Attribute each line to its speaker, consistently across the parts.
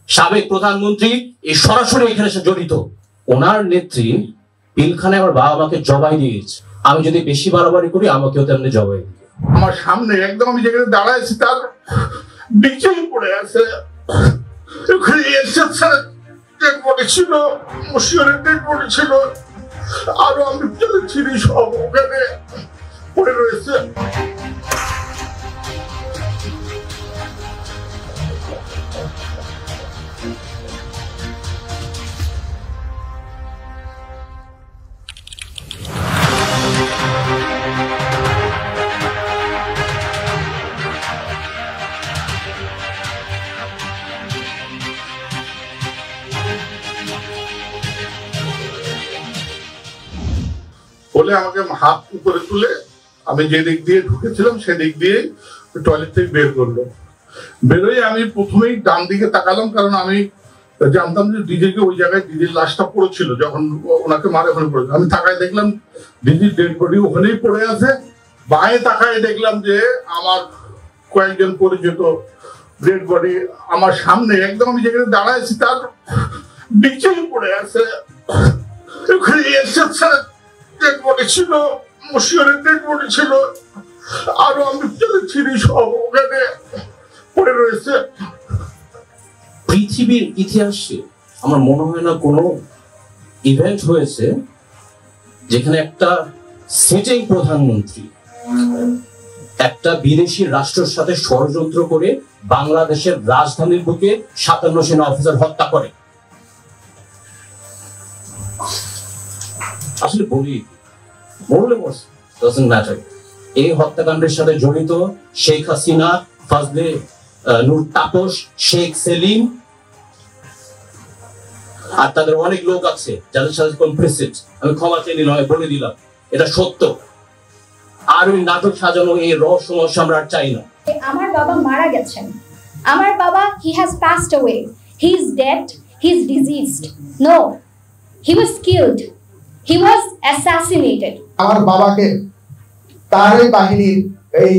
Speaker 1: সাবেক প্রধানমন্ত্রী এই সরাসরি এখানে এসে জড়িত। ওনার নেত্রী পিলখানায় আমার বাবা মাকে জবাই দিয়েছে। আমি যদি বেশি বাড়াবাড়ি করি আমাকেও তেমনি জবাই দিবে।
Speaker 2: আমার সামনে একদম আমি যেখানে দাঁড়াইছি তার নিচেই পড়ে আছে। ওখানে এরশাদ ডেড বডি ছিল, মুশিয়ারের ডেড বডি ছিল, আরো আমি চিনি সব ওখানে পড়ে রয়েছে। বলে আমাকে হাত উপরে তুলে আমি যে দিক দিয়ে ঢুকেছিলাম সেদিক দিয়ে টয়লেট থেকে বের করলো। বেরোয় আমি প্রথমেই ডান দিকে তাকালাম, কারণ আমি জানতাম যে দিদিকে ওই জায়গায় দিদির লাশটা পড়েছিল, যখন ওনাকে মারে ওখানে পড়েছিল। আমি তাকায় দেখলাম দিদির ডেড বডি ওখানেই পড়ে আছে। বাঁয়ে তাকায় দেখলাম যে আমার কয়েকজন পরিচিত ডেড বডি আমার সামনে একদম আমি যেখানে দাঁড়াইছি তার নিচেই পড়ে আছে। ওখানে এরশাদ ডেড বডি ছিল, মুশিয়ারের ডেড বডি ছিল, আরো আমি চিনি সব ওখানে পড়ে রয়েছে।
Speaker 1: পৃথিবীর ইতিহাসে আমার মনে হয় না কোনো ইভেন্ট হয়েছে যেখানে একটা সিটিং প্রধানমন্ত্রী একটা বিদেশি রাষ্ট্রের সাথে ষড়যন্ত্র করে বাংলাদেশের রাজধানীর বুকে ৫৭ সেনা অফিসার হত্যা করে। আসলে বলি বললে ডাজন্ট ম্যাটার। এই হত্যাকাণ্ডের সাথে জড়িত শেখ হাসিনা, ফজলে নূর তাপস, শেখ সেলিম আর তাদের অনেক লোক আছে যাদের সাথে কমপ্লিসিট। আমি ক্ষমা চেয়ে নিলাম, বলে দিলাম এটা সত্য। আর ওই নাটক সাজানো এই রহস্যময় আমরা আর চাই না।
Speaker 3: আমার বাবা মারা গেছেন। আমার বাবা he has passed away. He is dead. He is diseased. No, he was killed. He was assassinated.
Speaker 4: আমার বাবাকে তার এই বাহিনীর এই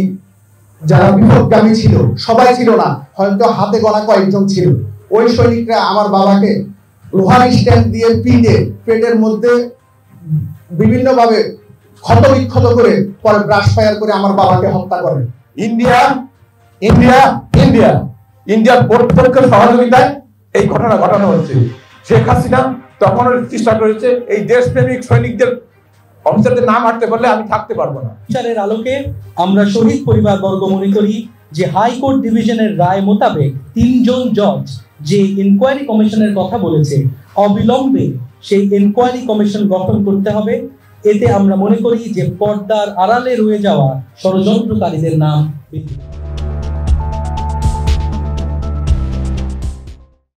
Speaker 4: যারা বিপদগামী ছিল সবাই ছিল না, হয়তো হাতে গোনা কয়েকজন ছিল। ওই সৈনিকরা আমার বাবাকে লোহার স্ট্যান্ড দিয়ে পিটে পেটের মধ্যে বিভিন্ন ভাবে ক্ষত বিক্ষত করে পরে ব্রাশ ফায়ার করে আমার বাবাকে হত্যা করে।
Speaker 5: ইন্ডিয়ার প্রত্যক্ষ সহযোগিতায় এই ঘটনা ঘটানো হচ্ছে। শেখ হাসিনা তখন চেষ্টা করেছে এই দেশপ্রেমিক সৈনিকদের অফিসারদের নাম আটতে পারলে আমি থাকতে পারবো না।
Speaker 6: বিচারের আলোকে আমরা শহীদ পরিবার বর্গ মনে করি যে হাইকোর্ট ডিভিশনের রায় মোতাবেক ৩ জন জজ যে ইনকোয়ারি কমিশনের কথা বলেছে, অবিলম্বে সেই ইনকোয়ারি কমিশন গঠন করতে হবে। এতে আমরা মনে করি যে পর্দার আড়ালে রয়ে যাওয়া ষড়যন্ত্রকারীদের নাম